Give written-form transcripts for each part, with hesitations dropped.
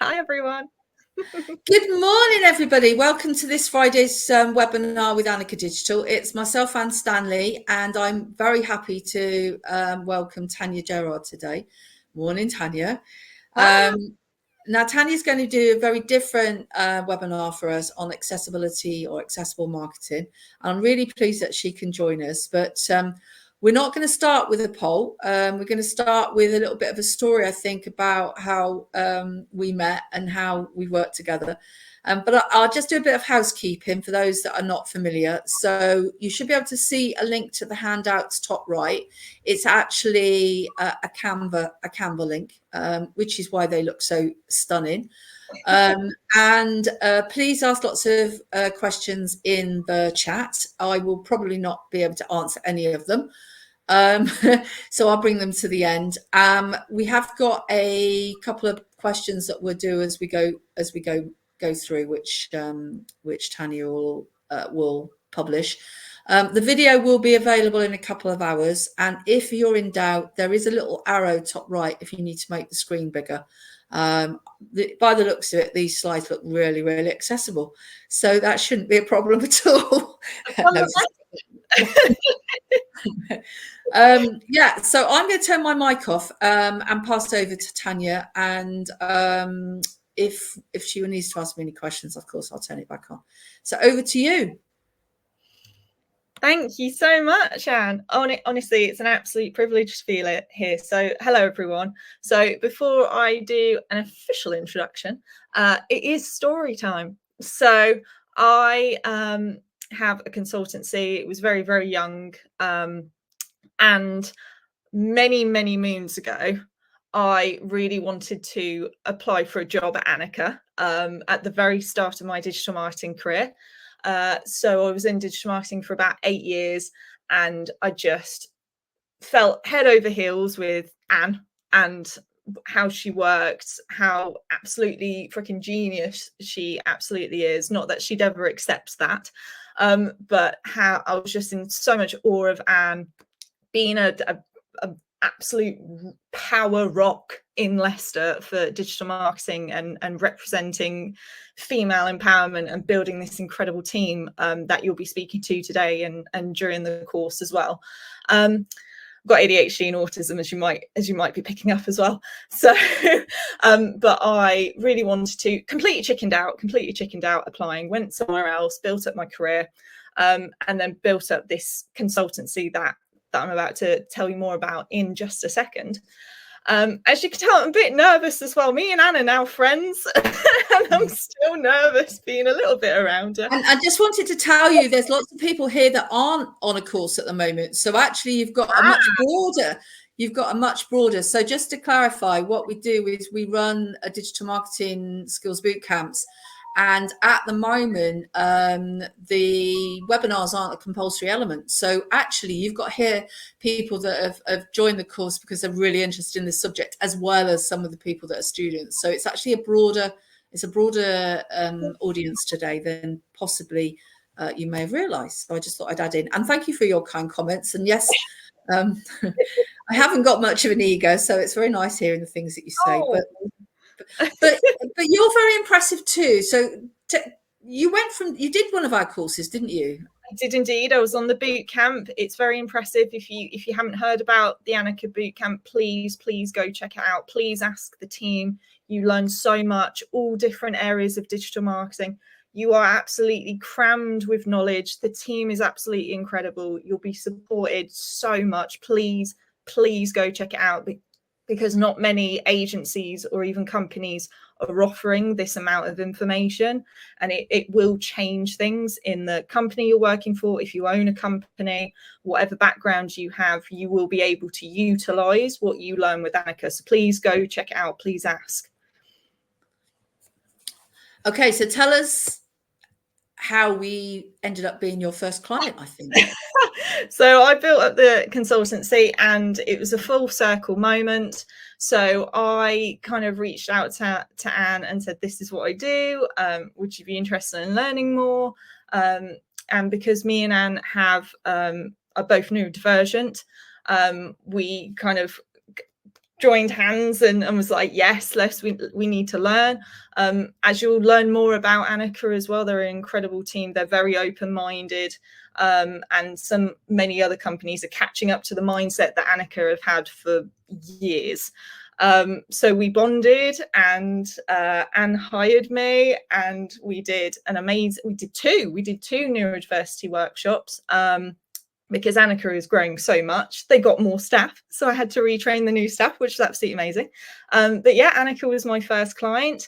Hi, everyone. Good morning, everybody. Welcome to this Friday's webinar with Annika Digital. It's myself, Anne Stanley, and I'm very happy to welcome Tania Gerard today. Morning, Tania. Now, Tania's going to do a very different webinar for us on accessibility or accessible marketing. I'm really pleased that she can join us, but we're not going to start with a poll. We're going to start with a little bit of a story, I think, about how we met and how we worked together. But I'll just do a bit of housekeeping for those that are not familiar. So you should be able to see a link to the handouts top right. It's actually a Canva link, which is why they look so stunning. And please ask lots of questions in the chat. I will probably not be able to answer any of them. So I'll bring them to the end. We have got a couple of questions that we'll do as we go through, which Tania will publish. The video will be available in a couple of hours, and if you're in doubt, there is a little arrow top right if you need to make the screen bigger. By the looks of it, these slides look really, really accessible, so that shouldn't be a problem at all. Yeah, so I'm going to turn my mic off and pass over to Tania, and if she needs to ask me any questions, of course I'll turn it back on. So over to you. Thank you so much, Anne. Honestly, it's an absolute privilege to feel it here. So hello, everyone. So before I do an official introduction, it is story time. So I have a consultancy. It was very, very young. And many, many moons ago, I really wanted to apply for a job at Annika at the very start of my digital marketing career. So I was in digital marketing for about 8 years, and I just felt head over heels with Anne and how she worked, how absolutely freaking genius she absolutely is. Not that she'd ever accept that, but how I was just in so much awe of Anne, being a absolute power rock in Leicester for digital marketing and representing female empowerment and building this incredible team that you'll be speaking to today and during the course as well. I've got ADHD and autism, as you might be picking up as well. So, but I really wanted to completely chickened out applying, went somewhere else, built up my career, and then built up this consultancy that I'm about to tell you more about in just a second. As you can tell, I'm a bit nervous as well. Me and Anne are now friends, and I'm still nervous being a little bit around her. And I just wanted to tell you, there's lots of people here that aren't on a course at the moment. So actually, you've got a much broader. So just to clarify, what we do is we run a digital marketing skills boot camps. And at the moment, the webinars aren't a compulsory element. So actually, you've got here people that have joined the course because they're really interested in this subject, as well as some of the people that are students. So it's actually a broader audience today than possibly you may have realised. So I just thought I'd add in. And thank you for your kind comments. And yes, I haven't got much of an ego, so it's very nice hearing the things that you say. Oh. But you're very impressive too. So you did one of our courses, didn't you? I did indeed. I was on the boot camp. It's very impressive. If you haven't heard about the Annika boot camp, please go check it out. Please ask the team. You learn so much, all different areas of digital marketing. You are absolutely crammed with knowledge. The team is absolutely incredible. You'll be supported so much. Please go check it out, because not many agencies or even companies are offering this amount of information, and it will change things in the company you're working for. If you own a company, whatever background you have, you will be able to utilize what you learn with Annika. So please go check it out. Please ask. Okay, so tell us how we ended up being your first client, I think. So I built up the consultancy, and it was a full circle moment. So I kind of reached out to Anne and said, this is what I do. Would you be interested in learning more? And because me and Anne are both neurodivergent, we kind of joined hands and was like, yes, we need to learn. As you'll learn more about Annika as well, they're an incredible team. They're very open-minded, and many other companies are catching up to the mindset that Annika have had for years. So we bonded, and Anne hired me, and we did two neurodiversity workshops. Because Annika is growing so much, they got more staff. So I had to retrain the new staff, which is absolutely amazing. But yeah, Annika was my first client.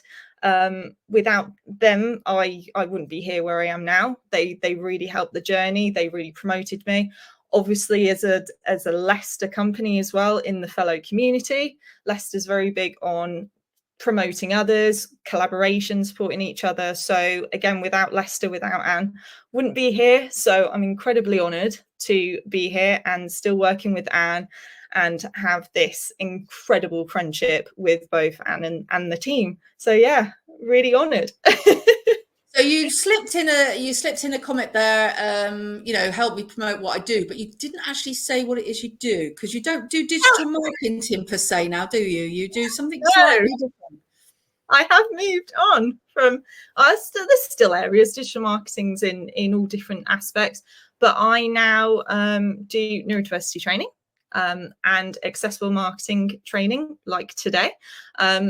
Without them, I wouldn't be here where I am now. They really helped the journey. They really promoted me. Obviously, as a Leicester company as well, in the fellow community, Leicester's very big on promoting others, collaboration, supporting each other. So again, without Leicester, without Anne, wouldn't be here. So I'm incredibly honoured to be here and still working with Anne and have this incredible friendship with both Anne and the team. So yeah, really honoured. So you slipped in a comment there, help me promote what I do, but you didn't actually say what it is you do, because you don't do digital marketing per se now, do you? You do something slightly different. I have moved on from us. There's still areas, digital marketing's in all different aspects, but I now do neurodiversity training and accessible marketing training, like today.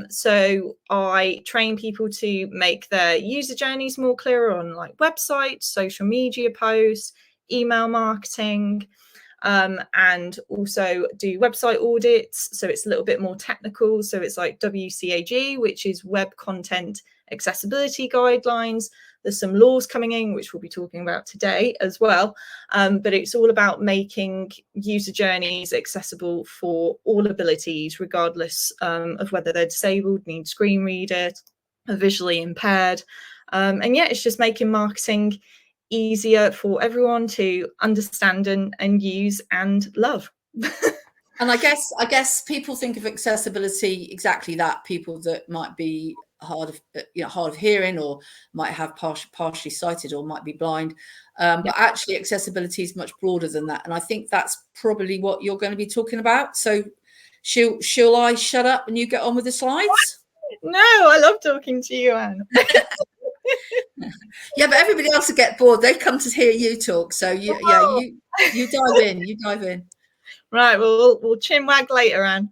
So I train people to make their user journeys more clear on like websites, social media posts, email marketing, and also do website audits. So it's a little bit more technical. So it's like WCAG, which is Web Content Accessibility Guidelines. There's some laws coming in, which we'll be talking about today as well. But it's all about making user journeys accessible for all abilities, regardless of whether they're disabled, need screen reader, are visually impaired. And yeah, it's just making marketing easier for everyone to understand and use and love. And I guess people think of accessibility exactly that, people that might be hard of hearing, or might have partially sighted, or might be blind. But actually accessibility is much broader than that. And I think that's probably what you're going to be talking about. So shall I shut up and you get on with the slides? No, I love talking to you, Anne. Yeah, but everybody else will get bored. They come to hear you talk. So you dive in. Right, well, we'll chin wag later, Anne.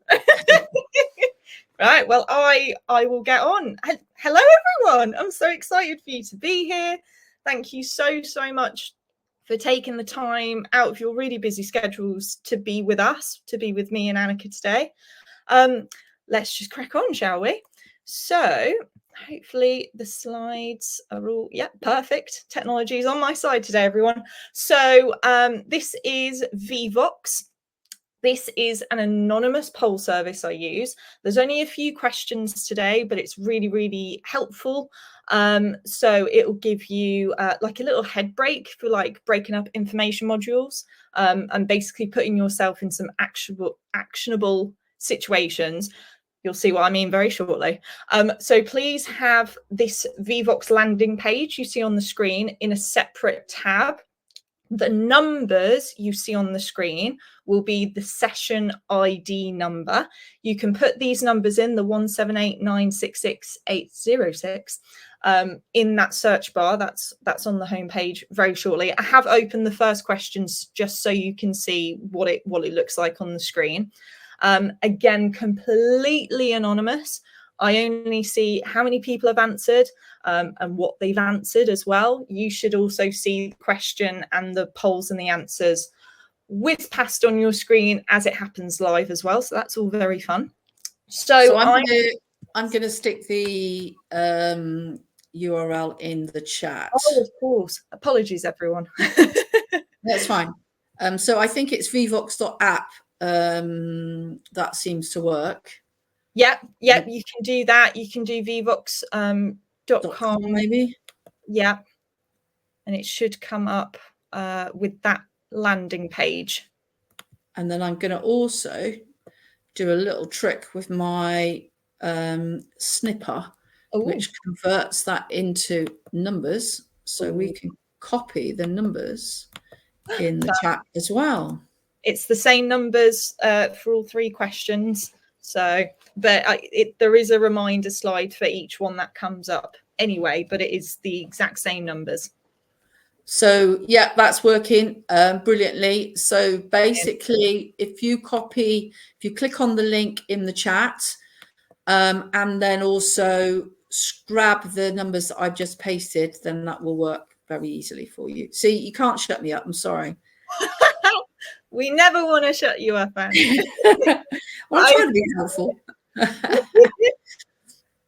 Right, well, I will get on. Hello, everyone. I'm so excited for you to be here. Thank you so much for taking the time out of your really busy schedules to be with us, to be with me and Annika today. Let's just crack on, shall we? So hopefully the slides are all, perfect. Technology is on my side today, everyone. So this is Vvox. This is an anonymous poll service I use. There's only a few questions today, but it's really, really helpful. So it will give you like a little head break for like breaking up information modules and basically putting yourself in some actionable situations. You'll see what I mean very shortly. So please have this Vvox landing page you see on the screen in a separate tab. The numbers you see on the screen will be the session ID number. You can put these numbers in, the 178966806, in that search bar. That's on the homepage very shortly. I have opened the first questions just so you can see what it looks like on the screen. Again, completely anonymous. I only see how many people have answered and what they've answered as well. You should also see the question and the polls and the answers whiz past on your screen as it happens live as well. So that's all very fun. So I'm going to stick the URL in the chat. Oh, of course. Apologies, everyone. That's fine. So I think it's vvox.app. That seems to work. Yeah, you can do that. You can do vvox.com maybe. Yeah, and it should come up with that landing page. And then I'm going to also do a little trick with my snipper, which converts that into numbers, so we can copy the numbers in the chat as well. It's the same numbers for all three questions. So, but there is a reminder slide for each one that comes up anyway, but it is the exact same numbers. So yeah, that's working brilliantly. So basically, if you click on the link in the chat, and then also grab the numbers that I've just pasted, then that will work very easily for you. See, you can't shut me up. I'm sorry. We never want to shut you up, Anne. Well, I'm trying to be helpful.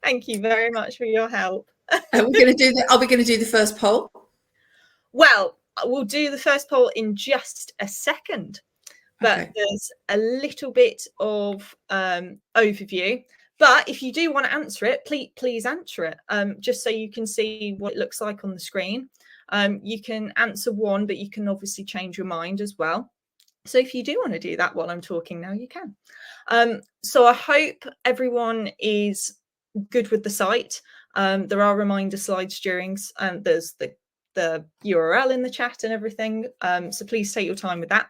Thank you very much for your help. Are we going to do the first poll? Well, we'll do the first poll in just a second, but Okay. there's a little bit of overview. But if you do want to answer it, please answer it, just so you can see what it looks like on the screen. You can answer one, but you can obviously change your mind as well. So if you do want to do that while I'm talking now, you can. So I hope everyone is good with the site. There are reminder slides during, there's the URL in the chat and everything. So please take your time with that.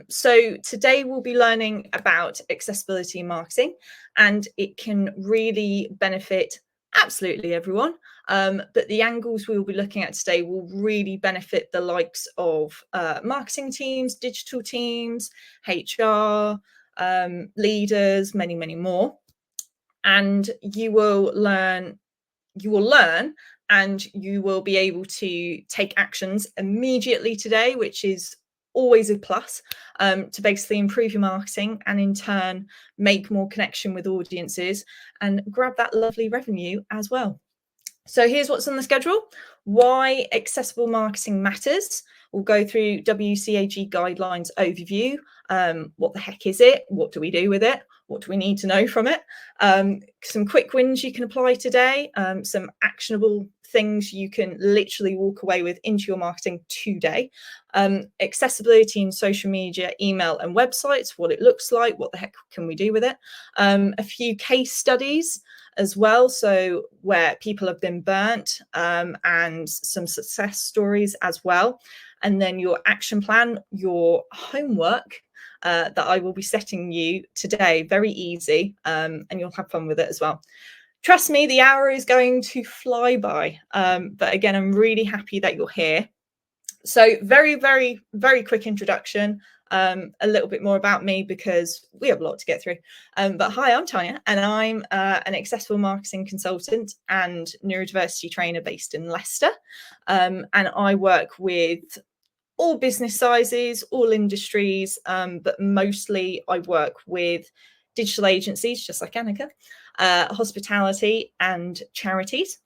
So today we'll be learning about accessibility marketing, and it can really benefit absolutely everyone. But the angles we will be looking at today will really benefit the likes of marketing teams, digital teams, HR, leaders, many, many more. And you will learn and you will be able to take actions immediately today, which is always a plus, to basically improve your marketing and in turn make more connection with audiences and grab that lovely revenue as well. So here's what's on the schedule. Why accessible marketing matters. We'll go through WCAG guidelines overview. What the heck is it? What do we do with it? What do we need to know from it? Some quick wins you can apply today. Some actionable things you can literally walk away with into your marketing today. Accessibility in social media, email and websites, what it looks like, what the heck can we do with it? A few case studies as well, so where people have been burnt, and some success stories as well. And then your action plan, your homework that I will be setting you today, very easy, and you'll have fun with it as well. Trust me, the hour is going to fly by, but again, I'm really happy that you're here. So very, very, very quick introduction. A little bit more about me because we have a lot to get through. But hi, I'm Tania, and I'm an accessible marketing consultant and neurodiversity trainer based in Leicester. And I work with all business sizes, all industries, but mostly I work with digital agencies, just like Annika, hospitality and charities.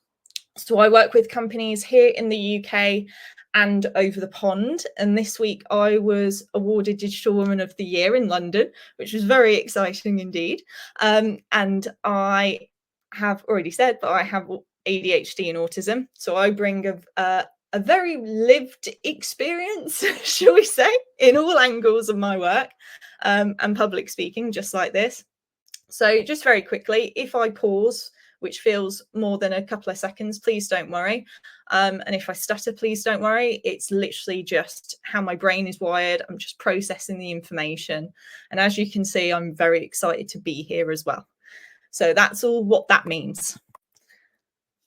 So I work with companies here in the UK and over the pond. And this week I was awarded Digital Woman of the Year in London, which was very exciting indeed. And I have already said, but I have ADHD and autism. So I bring a very lived experience, shall we say, in all angles of my work, and public speaking, just like this. So just very quickly, if I pause, which feels more than a couple of seconds, please don't worry. And if I stutter, please don't worry. It's literally just how my brain is wired. I'm just processing the information. And as you can see, I'm very excited to be here as well. So that's all what that means.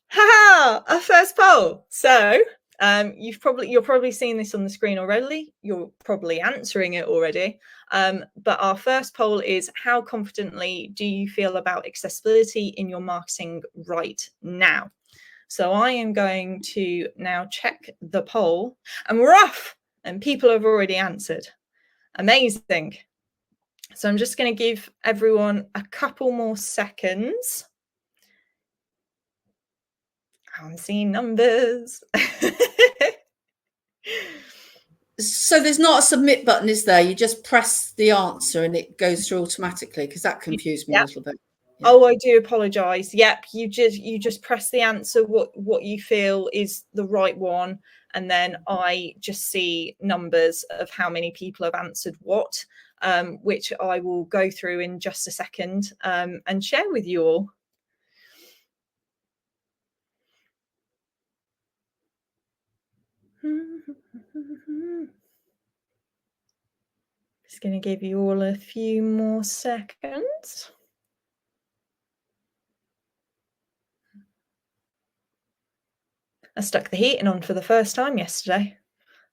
Ha! Our first poll. So you're probably seeing this on the screen already. You're probably answering it already. But our first poll is, how confidently do you feel about accessibility in your marketing right now? So I am going to now check the poll, and we're off, and people have already answered. Amazing. So I'm just going to give everyone a couple more seconds. I'm seeing numbers. So there's not a submit button, is there? You just press the answer and it goes through automatically, because that confused me a little bit. Yeah. Oh, I do apologize. Yep, you just press the answer what you feel is the right one, and then I just see numbers of how many people have answered what, which I will go through in just a second, and share with you all. Just going to give you all a few more seconds. I stuck the heating on for the first time yesterday.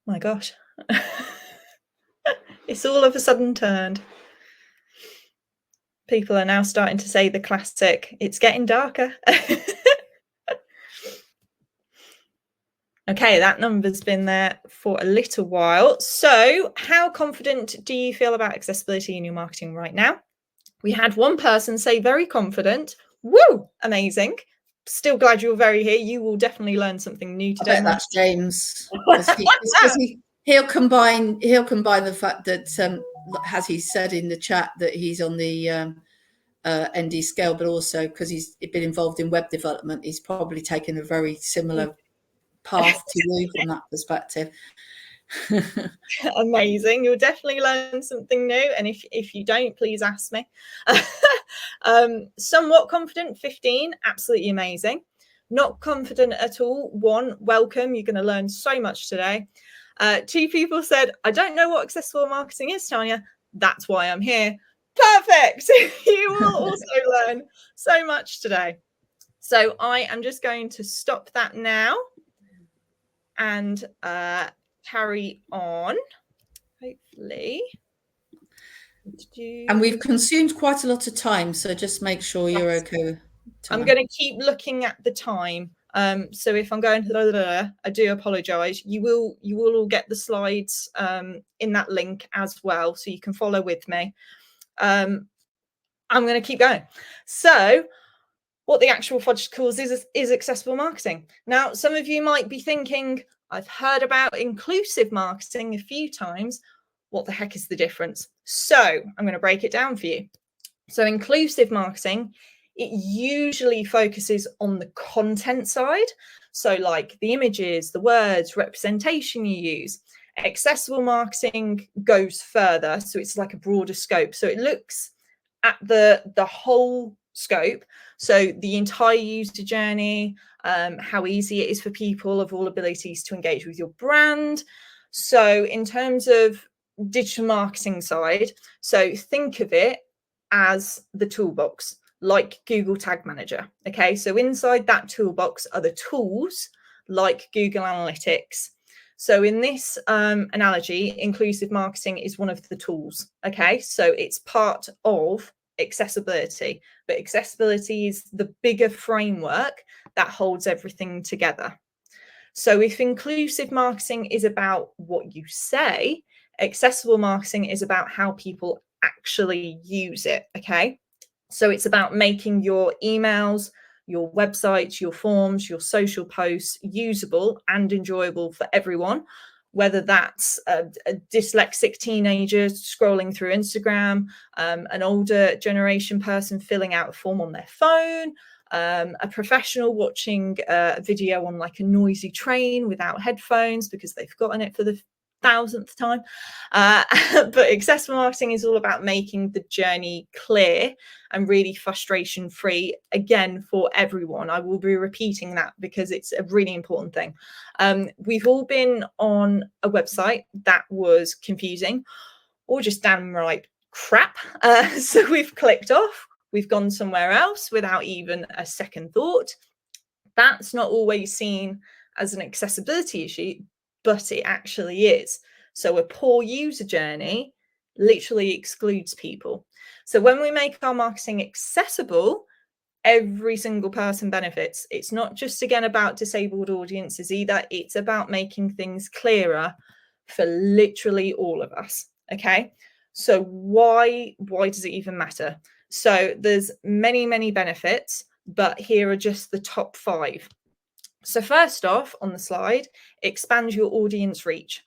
My gosh. It's all of a sudden turned. People are now starting to say the classic, it's getting darker. Okay, that number's been there for a little while. So how confident do you feel about accessibility in your marketing right now? We had one person say very confident. Woo, amazing. Still glad you're very here. You will definitely learn something new today. I bet that's James. He'll combine the fact that, as he said in the chat, that he's on the ND scale, but also because he's been involved in web development, he's probably taken a very similar path to you from that perspective. Amazing. You'll definitely learn something new, and if you don't, please ask me. Somewhat confident, 15, absolutely amazing. Not confident at all, 1, welcome, you're going to learn so much today. 2 people said, I don't know what accessible marketing is, Tania, that's why I'm here. Perfect. You will also learn so much today. So I am just going to stop that now and carry on, hopefully. And we've consumed quite a lot of time, so just make sure you're okay. I'm going to keep looking at the time. So if I'm going, I do apologise. You will all get the slides in that link as well, so you can follow with me. I'm going to keep going. So what the actual fudge calls is accessible marketing. Now, some of you might be thinking, I've heard about inclusive marketing a few times. What the heck is the difference? So I'm going to break it down for you. So inclusive marketing, it usually focuses on the content side. So like the images, the words, representation you use. Accessible marketing goes further. So it's like a broader scope. So it looks at the whole scope. So the entire user journey, how easy it is for people of all abilities to engage with your brand. So in terms of digital marketing side, so think of it as the toolbox, like Google Tag Manager. Okay, so inside that toolbox are the tools like Google Analytics. So in this analogy, inclusive marketing is one of the tools. Okay, so it's part of accessibility, but accessibility is the bigger framework that holds everything together. So if inclusive marketing is about what you say, accessible marketing is about how people actually use it. Okay, so it's about making your emails, your websites, your forms, your social posts usable and enjoyable for everyone, whether that's a dyslexic teenager scrolling through Instagram, an older generation person filling out a form on their phone, a professional watching a video on like a noisy train without headphones because they've forgotten it for the 1000th time. But accessible marketing is all about making the journey clear and really frustration free, again, for everyone. I will be repeating that because it's a really important thing. We've all been on a website that was confusing or just downright crap. So we've clicked off, we've gone somewhere else without even a second thought. That's not always seen as an accessibility issue, but it actually is. So a poor user journey literally excludes people. So when we make our marketing accessible, every single person benefits. It's not just, again, about disabled audiences either. It's about making things clearer for literally all of us. Okay, so why does it even matter? So there's many benefits, but here are just the top 5. So first off on the slide, expand your audience reach.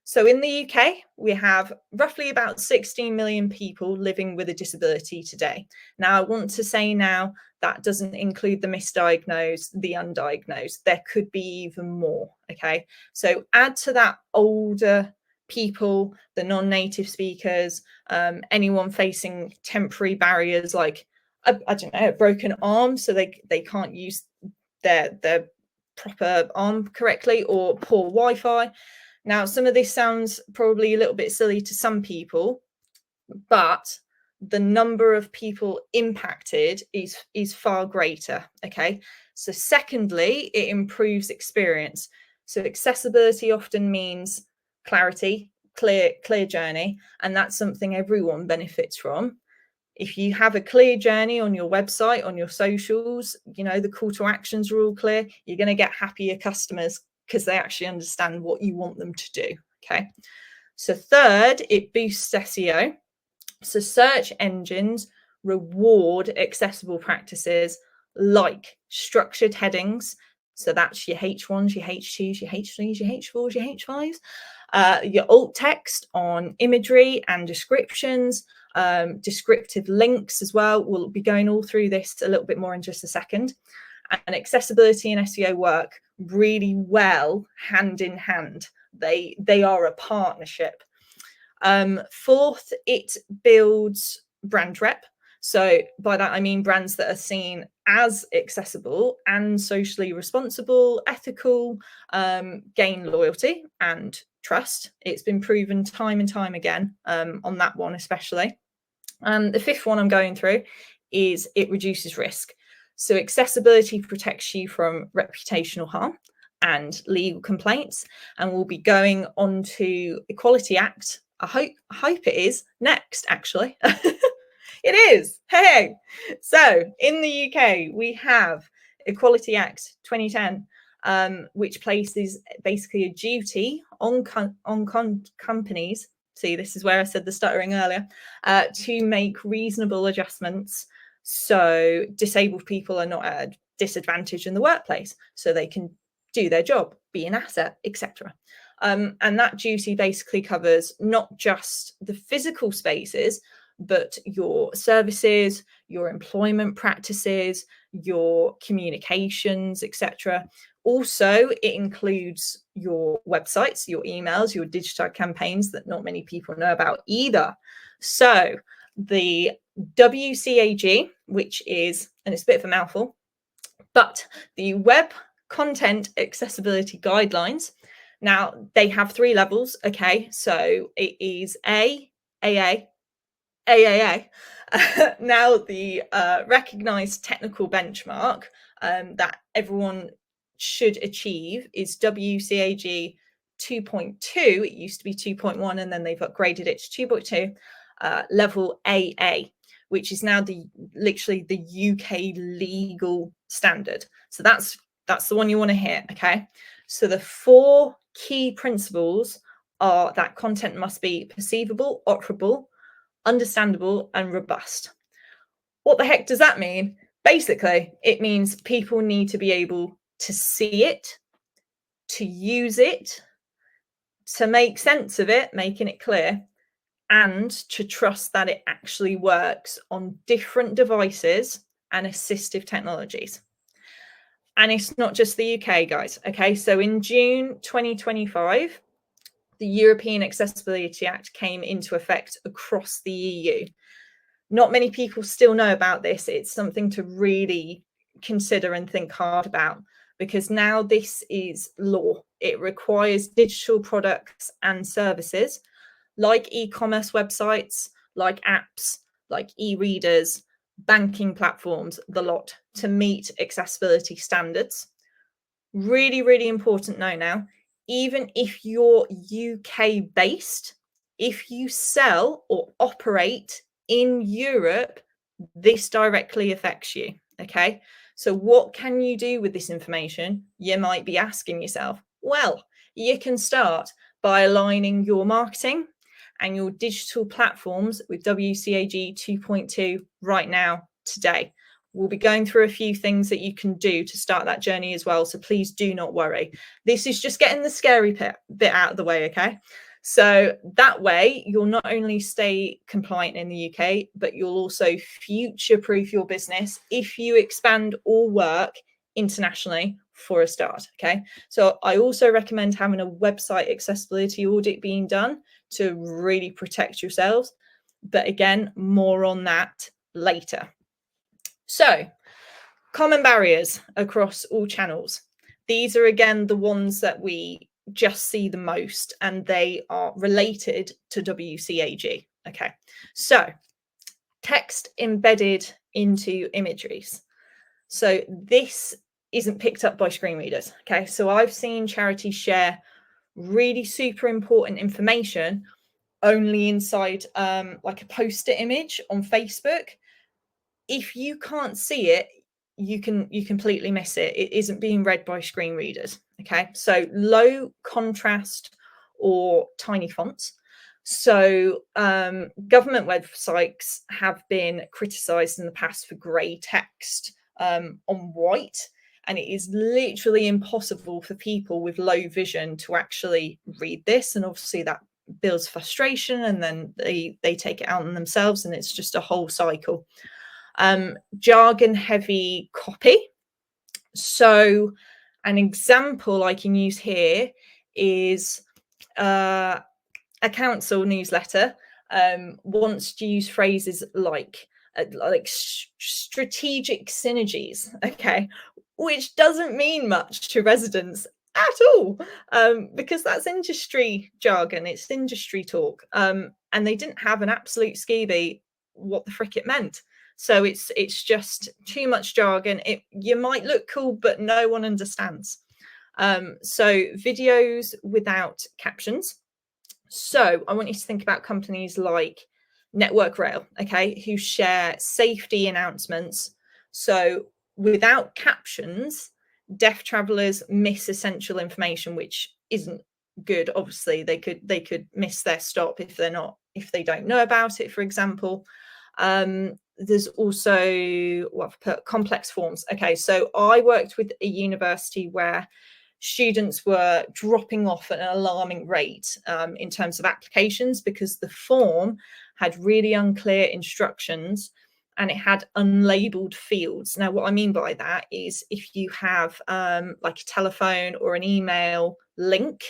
So in the UK, we have roughly about 16 million people living with a disability today. Now, I want to say now that doesn't include the misdiagnosed, the undiagnosed. There could be even more, okay? So add to that older people, the non-native speakers, anyone facing temporary barriers like, I don't know, a broken arm, so they can't use their proper arm correctly, or poor Wi-Fi. Now, some of this sounds probably a little bit silly to some people, but the number of people impacted is far greater. Okay, So secondly, it improves experience. So accessibility often means clarity, clear journey, and that's something everyone benefits from. If you have a clear journey on your website, on your socials, you know, the call to actions are all clear, you're going to get happier customers because they actually understand what you want them to do. Okay. So third, it boosts SEO. So search engines reward accessible practices like structured headings. So that's your H1s, your H2s, your H3s, your H4s, your H5s, your alt text on imagery and descriptions, descriptive links as well. We'll be going all through this a little bit more in just a second. And accessibility and SEO work really well hand in hand. They are a partnership. Fourth, it builds brand rep. So by that, I mean brands that are seen as accessible and socially responsible, ethical, gain loyalty and trust. It's been proven time and time again on that one, especially. And the fifth one I'm going through is it reduces risk. So accessibility protects you from reputational harm and legal complaints. And we'll be going on to Equality Act. I hope it is next, actually. It is. Hey. So in the UK, we have Equality Act 2010, which places basically a duty on companies. See, this is where I said the stuttering earlier, to make reasonable adjustments so disabled people are not at a disadvantage in the workplace, so they can do their job, be an asset, etc. And that duty basically covers not just the physical spaces, but your services, your employment practices, your communications, etc. Also, it includes your websites, your emails, your digital campaigns that not many people know about either. So the WCAG, which is, and it's a bit of a mouthful, but the Web Content Accessibility Guidelines. Now, they have 3 levels, okay? So it is A, AA, AAA. Now, the recognized technical benchmark that everyone should achieve is WCAG 2.2. It used to be 2.1, and then they've upgraded it to 2.2, level AA, which is now literally the UK legal standard. So that's the one you want to hear, okay? So the 4 key principles are that content must be perceivable, operable, understandable, and robust. What the heck does that mean? Basically, it means people need to be able to see it, to use it, to make sense of it, making it clear, and to trust that it actually works on different devices and assistive technologies. And it's not just the UK, guys. Okay, so in June 2025, the European Accessibility Act came into effect across the EU. Not many people still know about this. It's something to really consider and think hard about, because now this is law. It requires digital products and services like e-commerce websites, like apps, like e-readers, banking platforms, the lot, to meet accessibility standards. Really, really important note now, even if you're UK based, if you sell or operate in Europe, this directly affects you, okay? So what can you do with this information? You might be asking yourself. Well, you can start by aligning your marketing and your digital platforms with WCAG 2.2 right now, today. We'll be going through a few things that you can do to start that journey as well. So please do not worry. This is just getting the scary bit out of the way, okay? So that way, you'll not only stay compliant in the UK, but you'll also future-proof your business if you expand or work internationally for a start, okay? So I also recommend having a website accessibility audit being done to really protect yourselves. But again, more on that later. So, common barriers across all channels. These are, again, the ones that we just see the most, and they are related to WCAG. Okay, so text embedded into imageries. So this isn't picked up by screen readers. Okay, so I've seen charities share really super important information only inside like a post-it image on Facebook. If you can't see it, you completely miss it. It isn't being read by screen readers. Okay, so low contrast or tiny fonts. So government websites have been criticized in the past for grey text on white, and it is literally impossible for people with low vision to actually read this, and obviously that builds frustration, and then they take it out on themselves, and it's just a whole cycle. Jargon heavy copy. So an example I can use here is a council newsletter wants to use phrases like strategic synergies, okay, which doesn't mean much to residents at all, because that's industry jargon, it's industry talk, and they didn't have an absolute skeevy what the frick it meant. So it's just too much jargon. You might look cool, but no one understands. So videos without captions. So I want you to think about companies like Network Rail, okay, who share safety announcements. So without captions, deaf travellers miss essential information, which isn't good. Obviously, they could miss their stop if they don't know about it, for example. There's also what I've put, complex forms. Okay, so I worked with a university where students were dropping off at an alarming rate in terms of applications because the form had really unclear instructions and it had unlabeled fields. Now, what I mean by that is if you have like a telephone or an email link,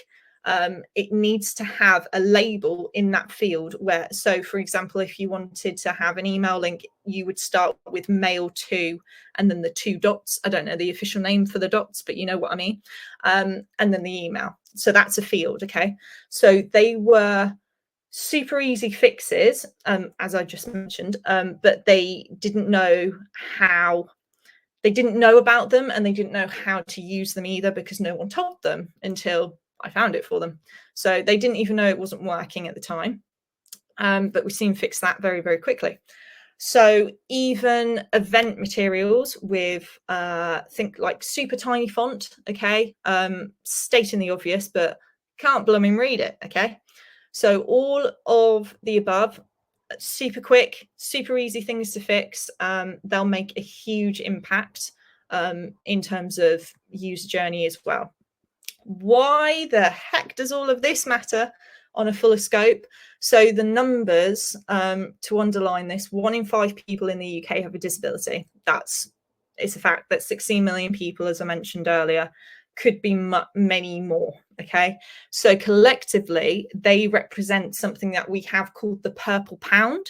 it needs to have a label in that field where, so for example, if you wanted to have an email link, you would start with mail to, and then the 2 dots. I don't know the official name for the dots, but you know what I mean. And then the email. So that's a field, okay? So they were super easy fixes, as I just mentioned, but they didn't know how, they didn't know about them, and they didn't know how to use them either because no one told them until I found it for them. So they didn't even know it wasn't working at the time. But we soon fixed that very, very quickly. So even event materials with think like super tiny font, okay, stating the obvious, but can't blooming read it, okay? So all of the above, super quick, super easy things to fix. They'll make a huge impact in terms of user journey as well. Why the heck does all of this matter on a fuller scope? So the numbers, to underline this, 1 in 5 people in the UK have a disability. It's a fact that 16 million people, as I mentioned earlier, could be many more, okay? So collectively, they represent something that we have called the purple pound.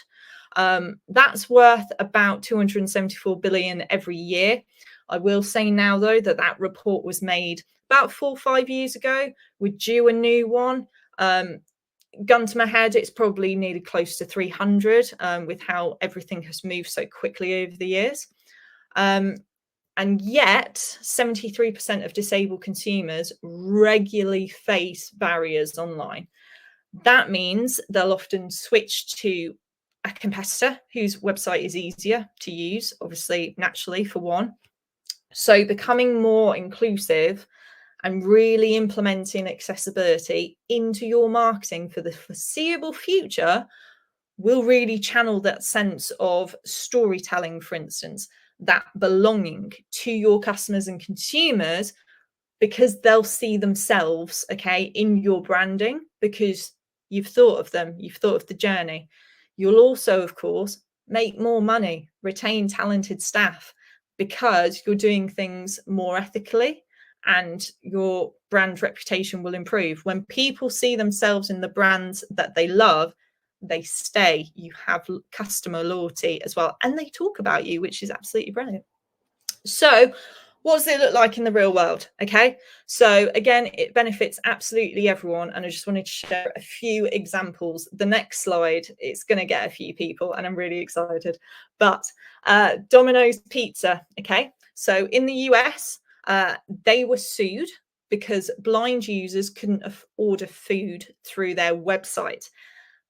That's worth about 274 billion every year. I will say now, though, that report was made about 4 or 5 years ago. We're due a new one. Gun to my head, it's probably needed close to 300 with how everything has moved so quickly over the years. And yet 73% of disabled consumers regularly face barriers online. That means they'll often switch to a competitor whose website is easier to use, obviously, naturally, for one. So becoming more inclusive and really implementing accessibility into your marketing for the foreseeable future will really channel that sense of storytelling, for instance, that belonging to your customers and consumers, because they'll see themselves, okay, in your branding, because you've thought of them, you've thought of the journey. You'll also, of course, make more money, retain talented staff, because you're doing things more ethically and your brand reputation will improve. When people see themselves in the brands that they love, they stay. You have customer loyalty as well, and they talk about you, which is absolutely brilliant. So what does it look like in the real world? Okay, so again, it benefits absolutely everyone, and I just wanted to share a few examples. The next slide, it's going to get a few people, and I'm really excited. But Domino's Pizza, okay, so in the US, They were sued because blind users couldn't order food through their website.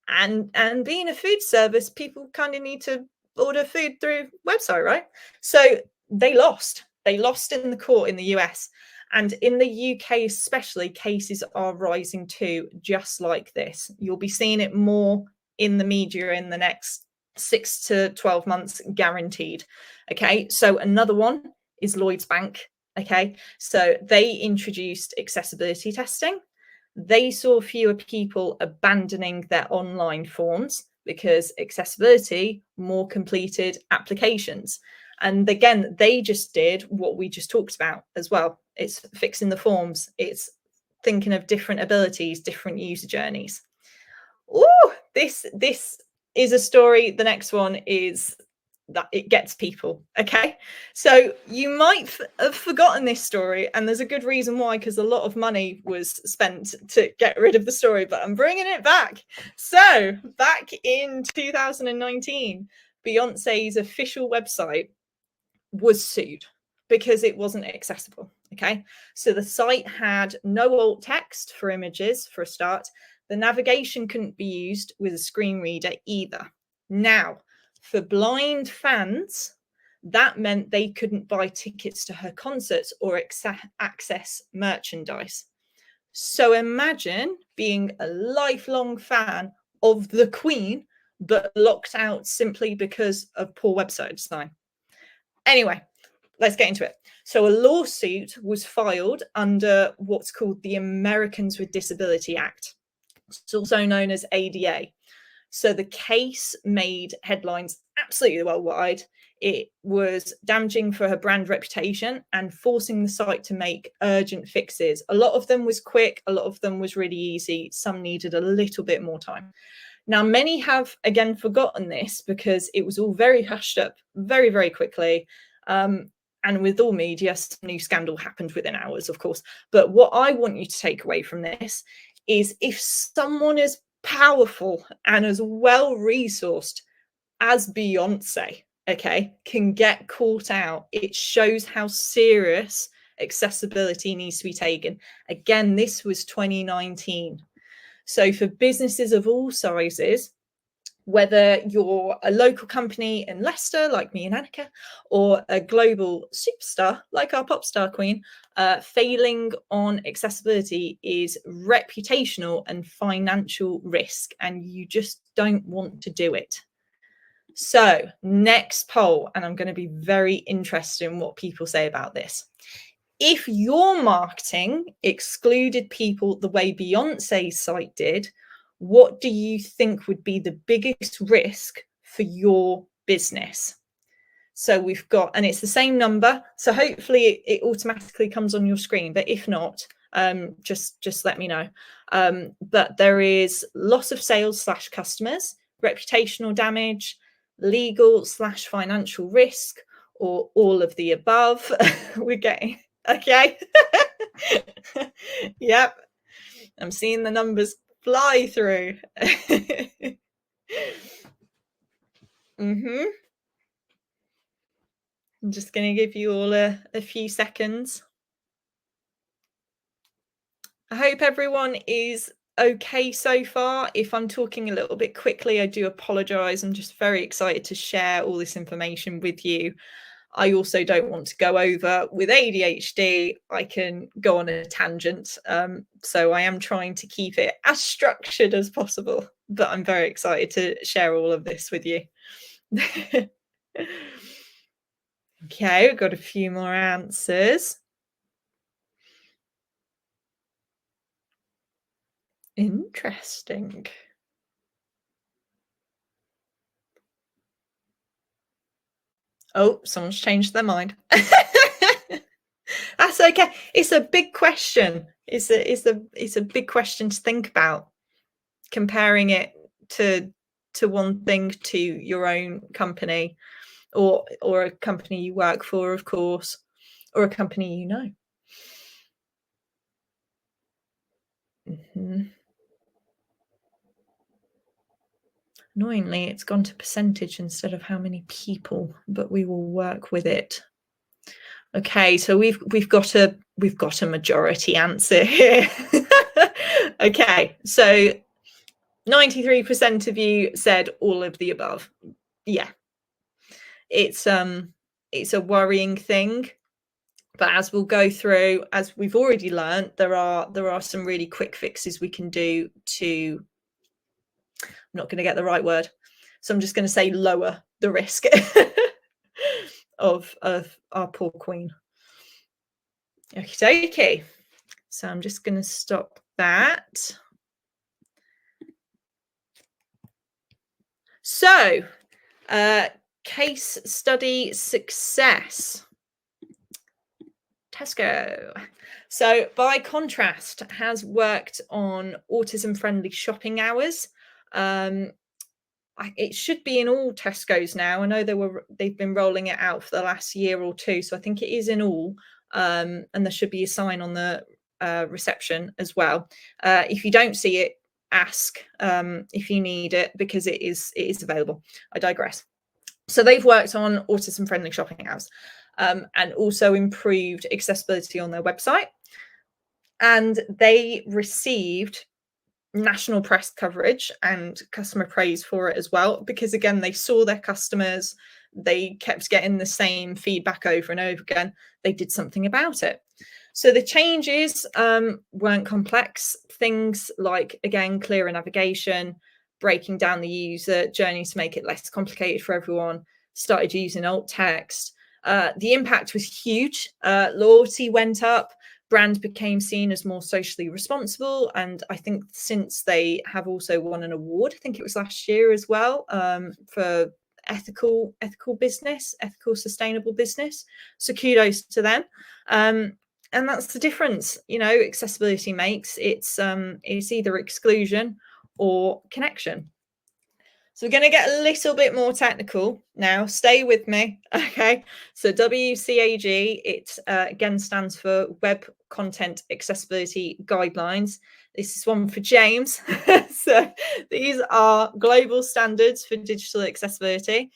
And being a food service, people kind of need to order food through website, right? So they lost in the court in the US, and in the UK especially, cases are rising too, just like this. You'll be seeing it more in the media in the next 6 to 12 months, guaranteed. Okay, so another one is Lloyds Bank. Okay, so they introduced accessibility testing. They saw fewer people abandoning their online forms because accessibility more completed applications. And again, they just did what we just talked about as well. It's fixing the forms. It's thinking of different abilities, different user journeys. Oh, this is a story. The next one is that it gets people. Okay, so you might have forgotten this story, and there's a good reason why, because a lot of money was spent to get rid of the story, but I'm bringing it back. So back in 2019, Beyonce's official website was sued because it wasn't accessible. Okay, so the site had no alt text for images for a start. The navigation couldn't be used with a screen reader either. Now, for blind fans, that meant they couldn't buy tickets to her concerts or access merchandise. So imagine being a lifelong fan of the Queen, but locked out simply because of poor website design. Anyway, let's get into it. So a lawsuit was filed under what's called the Americans with Disability Act. It's also known as ADA. So the case made headlines absolutely worldwide. It was damaging for her brand reputation and forcing the site to make urgent fixes. A lot of them was quick, a lot of them was really easy. Some needed a little bit more time. Now, many have, again, forgotten this because it was all very hushed up very, very quickly. And with all media, some new scandal happened within hours, of course. But what I want you to take away from this is if someone as powerful and as well-resourced as Beyonce, okay, can get caught out, it shows how serious accessibility needs to be taken. Again, this was 2019. So for businesses of all sizes, whether you're a local company in Leicester, like me and Annika, or a global superstar, like our pop star queen, failing on accessibility is reputational and financial risk, and you just don't want to do it. So next poll, and I'm going to be very interested in what people say about this. If your marketing excluded people the way Beyonce's site did, what do you think would be the biggest risk for your business? So we've got, and it's the same number. So hopefully it automatically comes on your screen, but if not, just let me know. But there is loss of sales / customers, reputational damage, legal / financial risk, or all of the above. We're getting, okay. Yep. I'm seeing the numbers fly through. I'm just going to give you all a few seconds. I hope everyone is okay so far. If I'm talking a little bit quickly, I do apologize. I'm just very excited to share all this information with you. I also don't want to go over with ADHD. I can go on a tangent. So I am trying to keep it as structured as possible, but I'm very excited to share all of this with you. Okay, we've got a few more answers. Interesting. Oh, someone's changed their mind. That's okay. It's a big question. It's a big question to think about. Comparing it to one thing to your own company, or a company you work for, of course, or a company you know. Annoyingly, it's gone to percentage instead of how many people, but we will work with it. Okay, so we've got a majority answer here. Okay, so 93% of you said all of the above. Yeah, it's a worrying thing, but as we'll go through, as we've already learned, there are some really quick fixes we can do to, I'm not going to get the right word, so I'm just going to say lower the risk of our poor queen. Okay, so I'm just going to stop that. So, case study success. Tesco. So, by contrast, has worked on autism-friendly shopping hours. It should be in all Tesco's now. I know they've been rolling it out for the last year or two, so I think it is in all. And there should be a sign on the reception as well. If you don't see it, ask if you need it, because it is available. I digress. So they've worked on autism friendly shopping hours and also improved accessibility on their website, and they received national press coverage and customer praise for it as well, because again, they saw their customers, they kept getting the same feedback over and over again, they did something about it. So the changes weren't complex. Things like, again, clearer navigation, breaking down the user journey to make it less complicated for everyone, started using alt text. The impact was huge. Loyalty went up, brand became seen as more socially responsible. And I think since they have also won an award, I think it was last year as well, for ethical business, ethical, sustainable business. So kudos to them. And that's the difference, you know, accessibility makes. It's either exclusion or connection. So we're going to get a little bit more technical now. Stay with me, okay? So WCAG, it again stands for Web Content Accessibility Guidelines. This is one for James. So these are global standards for digital accessibility.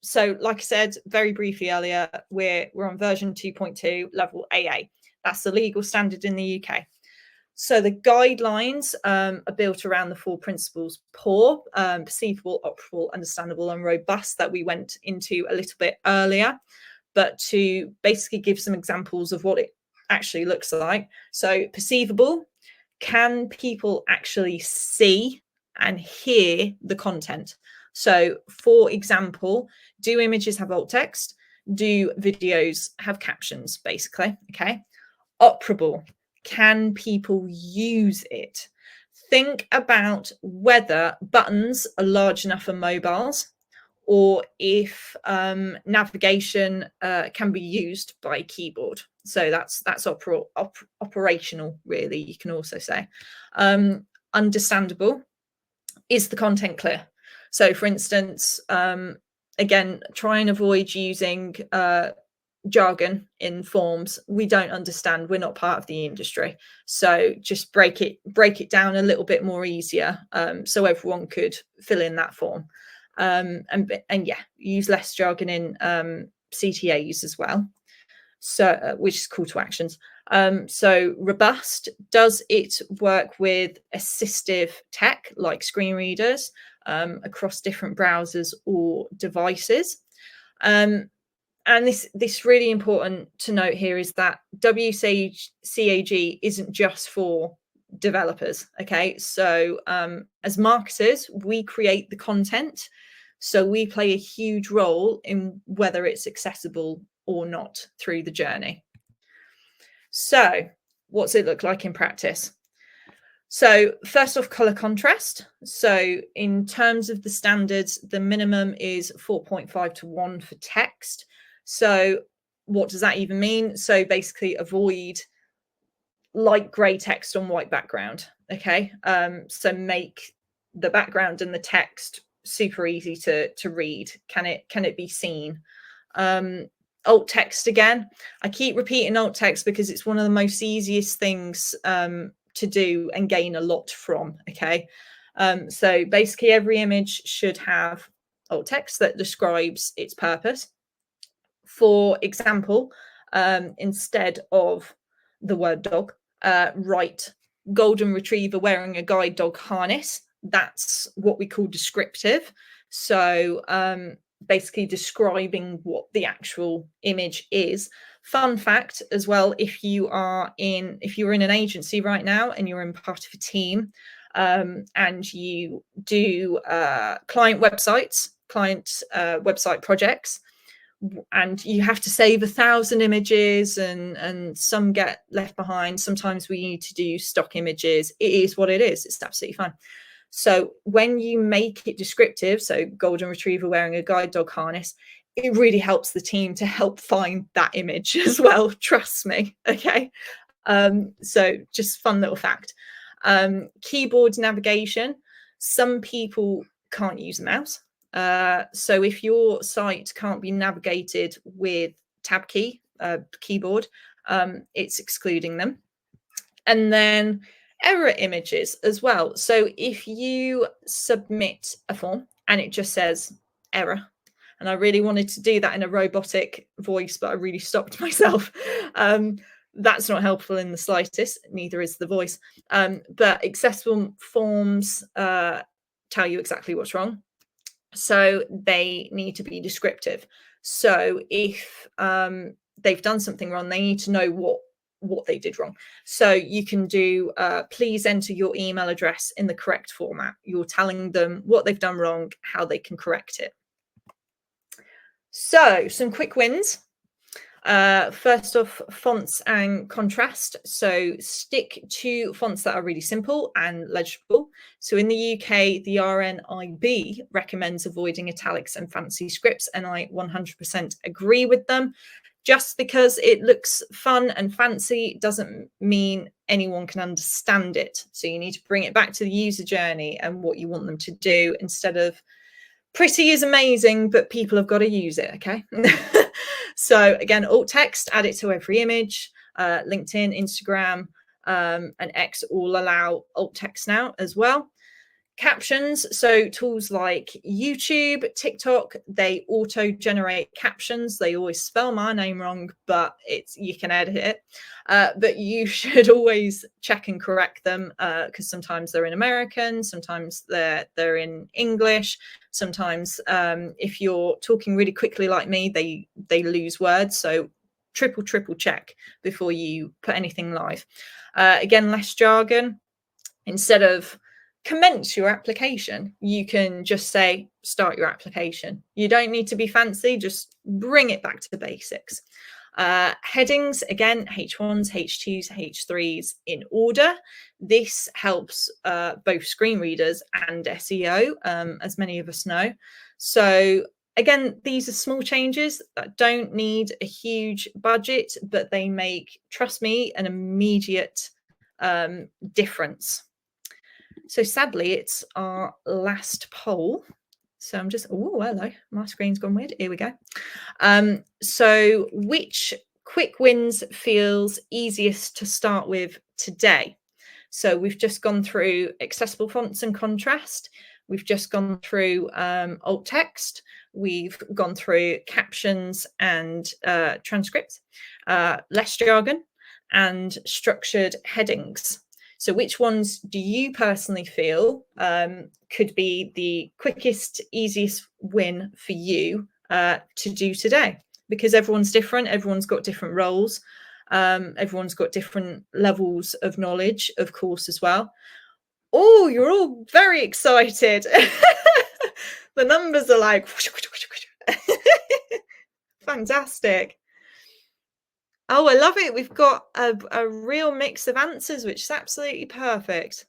So like I said very briefly earlier, we're on version 2.2, level AA. That's the legal standard in the UK. So the guidelines are built around the 4 principles: poor, perceivable, operable, understandable, and robust, that we went into a little bit earlier, but to basically give some examples of what it actually looks like. So perceivable, can people actually see and hear the content? So for example, do images have alt text? Do videos have captions, basically? Okay. Operable, can people use it? Think about whether buttons are large enough for mobiles, or if navigation can be used by keyboard. So that's operational, really, you can also say. Understandable, is the content clear? So for instance, again, try and avoid using jargon in forms we don't understand. We're not part of the industry, so just break it down a little bit more easier, so everyone could fill in that form. And yeah, use less jargon in CTAs as well, so which is call to actions. So robust, does it work with assistive tech like screen readers across different browsers or devices? And this really important to note here is that WCAG isn't just for developers. Okay, so as marketers, we create the content, so we play a huge role in whether it's accessible or not through the journey. So what's it look like in practice? So first off, color contrast. So in terms of the standards, the minimum is 4.5 to 1 for text. So what does that even mean? So basically avoid light gray text on white background. Okay, so make the background and the text super easy to read. Can it be seen? Alt text, again, I keep repeating alt text because it's one of the most easiest things to do and gain a lot from. Okay, so basically every image should have alt text that describes its purpose. For example, instead of the word dog, write golden retriever wearing a guide dog harness. That's what we call descriptive. So basically describing what the actual image is. Fun fact as well, if you're in an agency right now and you're in part of a team, and you do client website projects, and you have to save 1,000 images, and some get left behind. Sometimes we need to do stock images. It is what it is. It's absolutely fine. So when you make it descriptive, so golden retriever wearing a guide dog harness, it really helps the team to help find that image as well. Trust me. Okay. So just fun little fact. Keyboard navigation. Some people can't use a mouse. So if your site can't be navigated with tab key, keyboard, it's excluding them. And then error images as well. So if you submit a form and it just says error, and I really wanted to do that in a robotic voice, but I really stopped myself. That's not helpful in the slightest, neither is the voice. But accessible forms tell you exactly what's wrong. So they need to be descriptive. So if they've done something wrong, they need to know what they did wrong. So you can do, please enter your email address in the correct format. You're telling them what they've done wrong, how they can correct it. So some quick wins. First off, fonts and contrast. So stick to fonts that are really simple and legible. So in the UK, the RNIB recommends avoiding italics and fancy scripts, and I 100% agree with them. Just because it looks fun and fancy doesn't mean anyone can understand it. So you need to bring it back to the user journey and what you want them to do, instead of pretty is amazing, but people have got to use it. Okay. So again, alt text, add it to every image. LinkedIn, Instagram, and X all allow alt text now as well. Captions, so tools like YouTube, TikTok, they auto generate captions. They always spell my name wrong, but you can edit it. But you should always check and correct them, because sometimes they're in American, sometimes they're in English. Sometimes if you're talking really quickly like me, they lose words. So triple check before you put anything live. Again, less jargon. Instead of commence your application, you can just say start your application. You don't need to be fancy, just bring it back to the basics. Headings, again, H1s, H2s, H3s in order. This helps both screen readers and SEO, as many of us know. So again, these are small changes that don't need a huge budget, but they make, trust me, an immediate difference. So sadly, it's our last poll. So I'm just, oh, hello, my screen's gone weird. Here we go. So which quick wins feels easiest to start with today? So we've just gone through accessible fonts and contrast. We've just gone through alt text. We've gone through captions and transcripts, less jargon, and structured headings. So which ones do you personally feel could be the quickest, easiest win for you to do today? Because everyone's different. Everyone's got different roles. Everyone's got different levels of knowledge, of course, as well. Oh, you're all very excited. The numbers are like, fantastic. Oh, I love it. We've got a real mix of answers, which is absolutely perfect.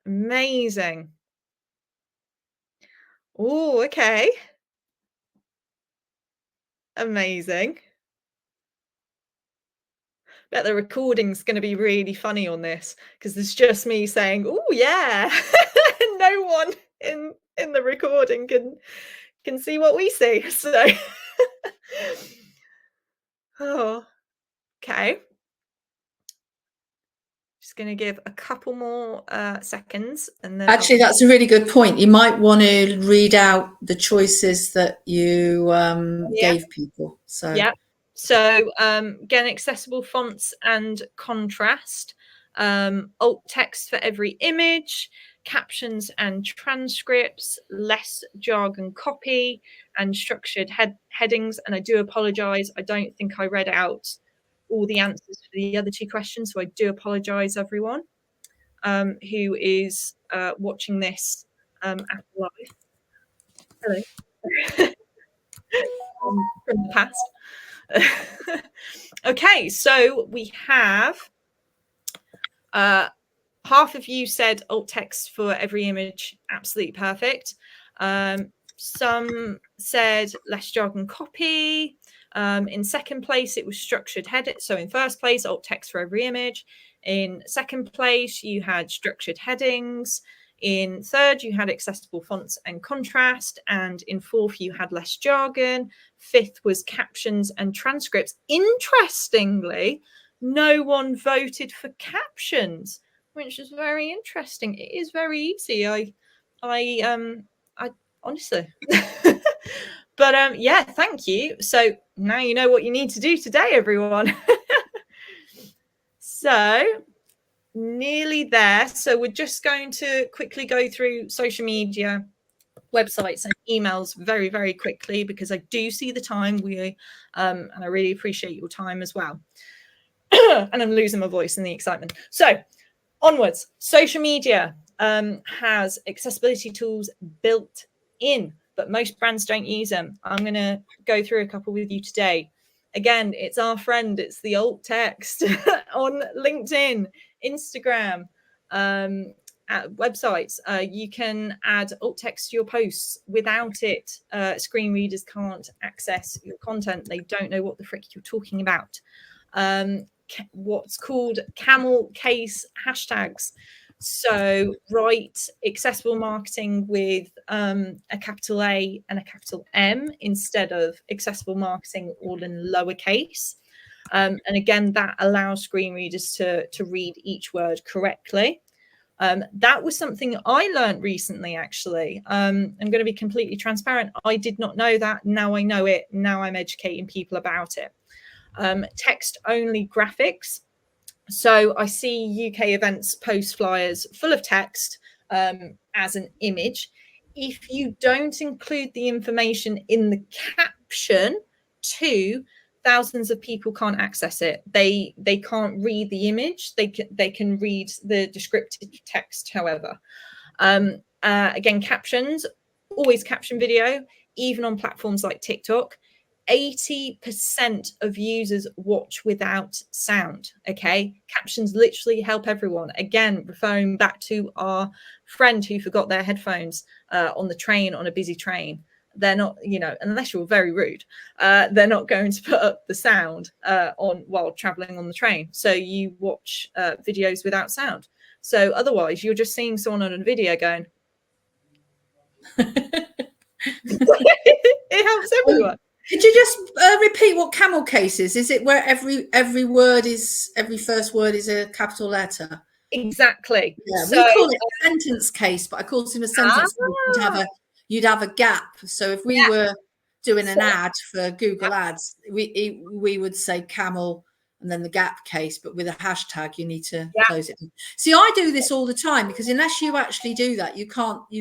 Amazing. Oh, okay. Amazing. Bet the recording's going to be really funny on this, because there's just me saying, oh, yeah. No one in the recording can see what we see. So, oh, okay. Just going to give a couple more seconds, and then actually, that's a really good point. You might want to read out the choices that you gave people. So yeah. So again, accessible fonts and contrast, alt text for every image, captions and transcripts, less jargon copy, and structured headings. And I do apologize, I don't think I read out all the answers for the other two questions, so I do apologize, everyone who is watching this after live. Hello. From the past. Okay, so we have half of you said alt text for every image, absolutely perfect. Some said less jargon copy. In second place, it was structured heading. So in first place, alt text for every image. In second place, you had structured headings. In third, you had accessible fonts and contrast. And in fourth, you had less jargon. Fifth was captions and transcripts. Interestingly, no one voted for captions, which is very interesting. It is very easy. I honestly. But yeah, thank you. So now you know what you need to do today, everyone. So nearly there. So we're just going to quickly go through social media, websites and emails very, very quickly, because I do see the time. And I really appreciate your time as well. And I'm losing my voice in the excitement. So onwards, social media has accessibility tools built in, but most brands don't use them. I'm going to go through a couple with you today. Again, it's our friend. It's the alt text on LinkedIn, Instagram, websites. You can add alt text to your posts. Without it, screen readers can't access your content. They don't know what the frick you're talking about. What's called camel case hashtags. So write accessible marketing with a capital A and a capital M instead of accessible marketing all in lowercase. And again, that allows screen readers to read each word correctly. That was something I learned recently, actually. I'm going to be completely transparent. I did not know that. Now I know it. Now I'm educating people about it. Text only graphics. So I see UK events post flyers full of text as an image. If you don't include the information in the caption too, thousands of people can't access it. They can't read the image. They can read the descriptive text, however. Again, captions, always caption video, even on platforms like TikTok. 80% of users watch without sound. Okay, captions literally help everyone. Again, referring back to our friend who forgot their headphones on the train, on a busy train. They're not, unless you're very rude, they're not going to put up the sound on while traveling on the train. So you watch videos without sound. So otherwise, you're just seeing someone on a video going. It helps everyone. Could you just repeat what camel case is? Is it where every first word is a capital letter? Exactly. Yeah, so, we call it a sentence case, but of course in a sentence you'd have a gap. So if we were doing an ad for Google Ads, we would say camel and then the gap case, but with a hashtag you need to close it. See, I do this all the time, because unless you actually do that, you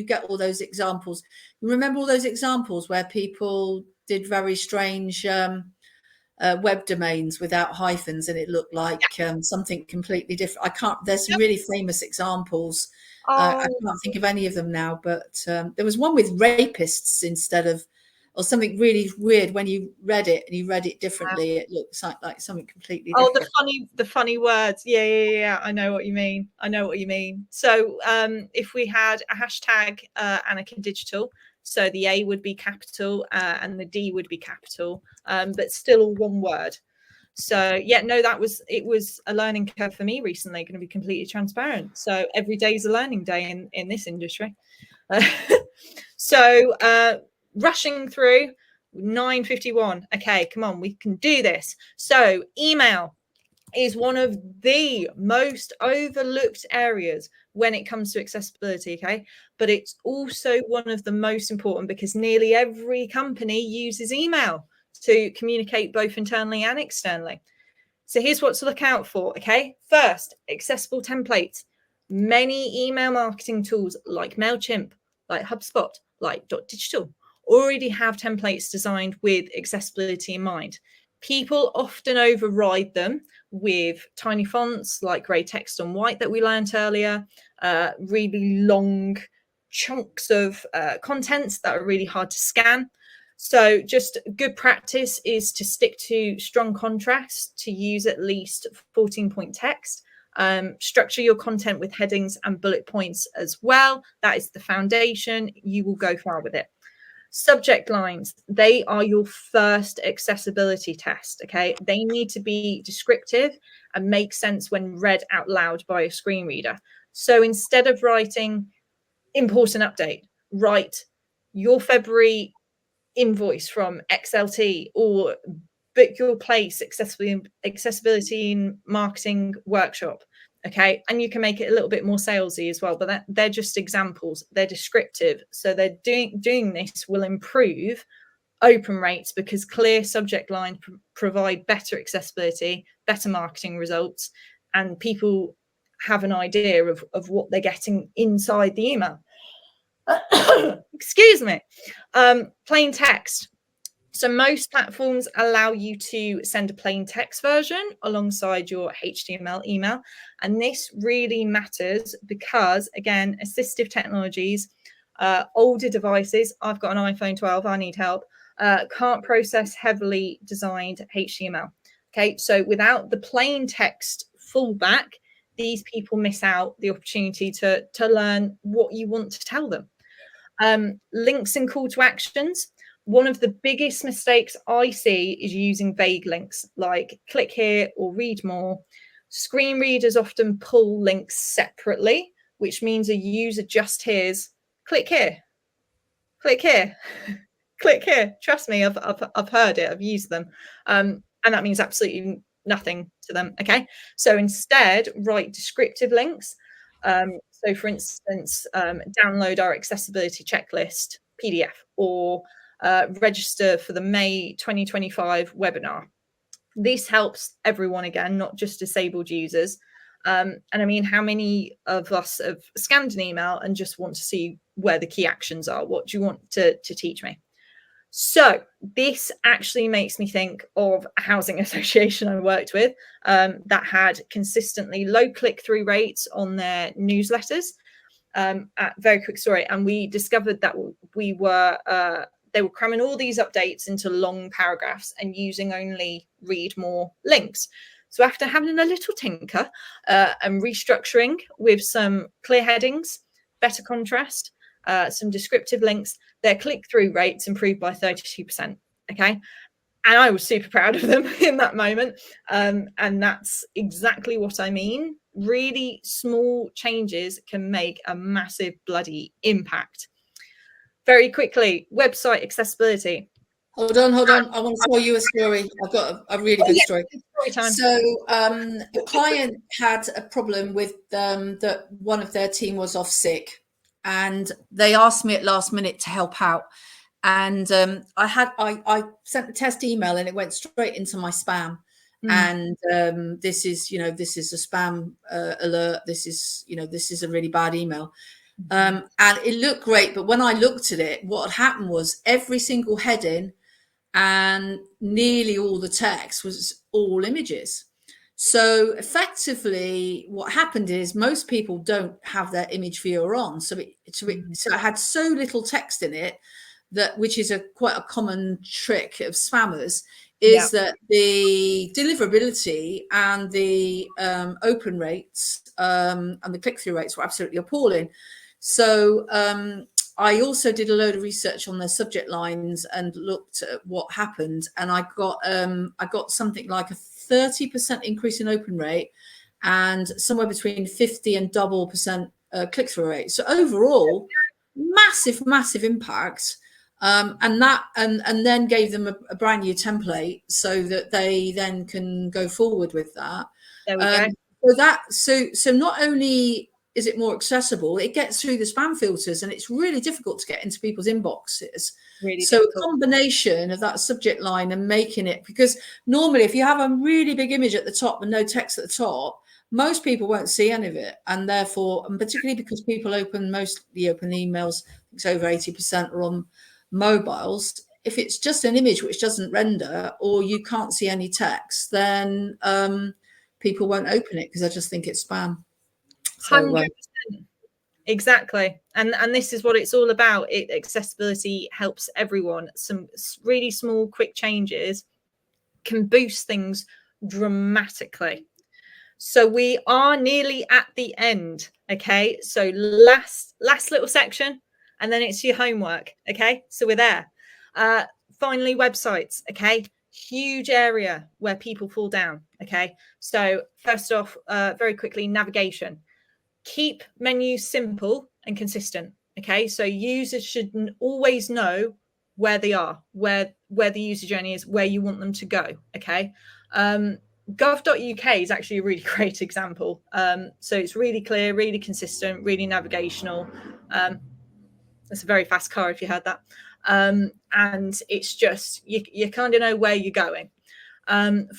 get all those examples. You remember all those examples where people did very strange web domains without hyphens, and it looked like something completely different. There's some really famous examples. I can't think of any of them now, but there was one with rapists instead of, or something really weird. When you read it and you read it differently, it looks like something completely different. The funny words. Yeah. I know what you mean. So if we had a hashtag Anika Digital, so the A would be capital and the D would be capital, but still all one word. So it was a learning curve for me recently, going to be completely transparent. So every day is a learning day in this industry. So rushing through 9:51. Okay, come on, we can do this. So email is one of the most overlooked areas when it comes to accessibility, okay? But it's also one of the most important, because nearly every company uses email. to communicate both internally and externally. So here's what to look out for, okay? First, accessible templates. Many email marketing tools like MailChimp, like HubSpot, like .digital already have templates designed with accessibility in mind. People often override them with tiny fonts like grey text on white that we learned earlier, really long chunks of content that are really hard to scan. So just good practice is to stick to strong contrast, to use at least 14-point text. Structure your content with headings and bullet points as well. That is the foundation. You will go far with it. Subject lines, they are your first accessibility test, okay? They need to be descriptive and make sense when read out loud by a screen reader. So instead of writing important update, write your February invoice from XLT, or book your place accessibility in marketing workshop. Okay, and you can make it a little bit more salesy as well, but they're just examples. They're descriptive, so they're doing this will improve open rates, because clear subject lines provide better accessibility, better marketing results, and people have an idea of what they're getting inside the email. Excuse me. Plain text. So most platforms allow you to send a plain text version alongside your HTML email. And this really matters because, again, assistive technologies, older devices, I've got an iPhone 12, I need help, can't process heavily designed HTML. Okay, so without the plain text fallback, these people miss out the opportunity to learn what you want to tell them. Links and call to actions. One of the biggest mistakes I see is using vague links like click here or read more. Screen readers often pull links separately, which means a user just hears click here, click here, click here. Trust me, I've heard it, I've used them. And that means absolutely nothing to them. Okay, so instead, write descriptive links. So for instance, download our accessibility checklist PDF, or register for the May 2025 webinar. This helps everyone, again, not just disabled users. And I mean, how many of us have scanned an email and just want to see where the key actions are? What do you want to teach me? So this actually makes me think of a housing association I worked with that had consistently low click-through rates on their newsletters. Very quick story. And we discovered that they were cramming all these updates into long paragraphs and using only read more links. So after having a little tinker and restructuring with some clear headings, better contrast, some descriptive links, their click-through rates improved by 32%. Okay. And I was super proud of them in that moment. And that's exactly what I mean. Really small changes can make a massive bloody impact. Very quickly, website accessibility. Hold on. I want to tell you a story. I've got a really good story. So a client had a problem with that one of their team was off sick, and they asked me at last minute to help out. And I sent the test email and it went straight into my spam. And this is a spam alert. This is a really bad email. And it looked great, but when I looked at it, what had happened was every single heading and nearly all the text was all images. So effectively what happened is most people don't have their image viewer on. So it had so little text in it, that which is quite a common trick of spammers, is that the deliverability and the open rates and the click-through rates were absolutely appalling. So I also did a load of research on their subject lines and looked at what happened, and I got something like a 30% increase in open rate and somewhere between 50 and double percent click-through rate. So overall, massive impact. And then gave them a brand new template so that they then can go forward with that. There we go. So not only is it more accessible? It gets through the spam filters, and it's really difficult to get into people's inboxes. Really so difficult. A combination of that subject line and making it, because normally if you have a really big image at the top and no text at the top, most people won't see any of it. And therefore, and particularly because people mostly open emails, it's over 80% are on mobiles. If it's just an image which doesn't render, or you can't see any text, then people won't open it because they just think it's spam. 100%. Exactly. And this is what it's all about. Accessibility helps everyone. Some really small, quick changes can boost things dramatically. So we are nearly at the end. Okay. So last little section, and then it's your homework. Okay. So we're there. Finally, websites. Okay. Huge area where people fall down. Okay. So first off, very quickly, navigation. Keep menus simple and consistent. Okay, so users should always know where they are, where the user journey is, where you want them to go. Okay, gov.uk is actually a really great example. So it's really clear, really consistent, really navigational. It's a very fast car if you heard that. And it's just you kind of know where you're going.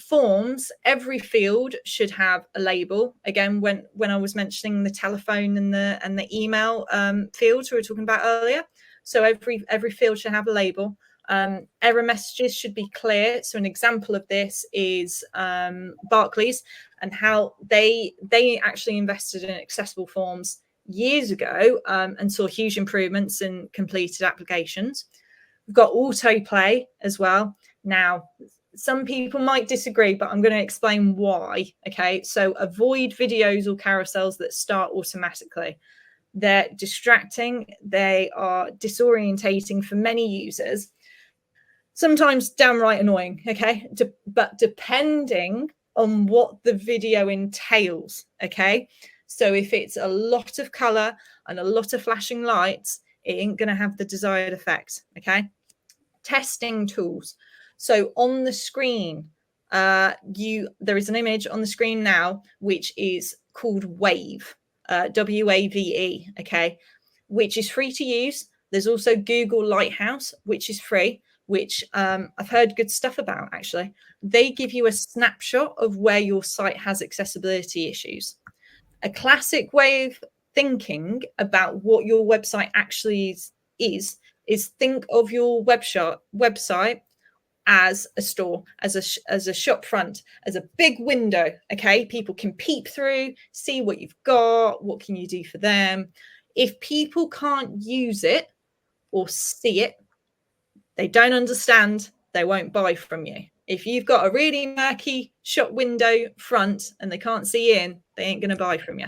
Forms, every field should have a label. Again, when I was mentioning the telephone and the email fields we were talking about earlier, so every field should have a label. Error messages should be clear. So an example of this is Barclays, and how they actually invested in accessible forms years ago and saw huge improvements in completed applications. We've got autoplay as well. Now, some people might disagree, but I'm going to explain why. Okay, so avoid videos or carousels that start automatically. They're distracting. They are disorientating for many users. Sometimes downright annoying. Okay, but depending on what the video entails. Okay, so if it's a lot of color and a lot of flashing lights, it ain't going to have the desired effect. Okay, testing tools. So on the screen, there is an image on the screen now, which is called Wave, WAVE, okay, which is free to use. There's also Google Lighthouse, which is free, which I've heard good stuff about, actually. They give you a snapshot of where your site has accessibility issues. A classic way of thinking about what your website actually is think of your website as a store, as a shop front, as a big window. Okay, people can peep through, see what you've got, what can you do for them. If people can't use it or see it, they don't understand, they won't buy from you. If you've got a really murky shop window front and they can't see in, they ain't going to buy from you.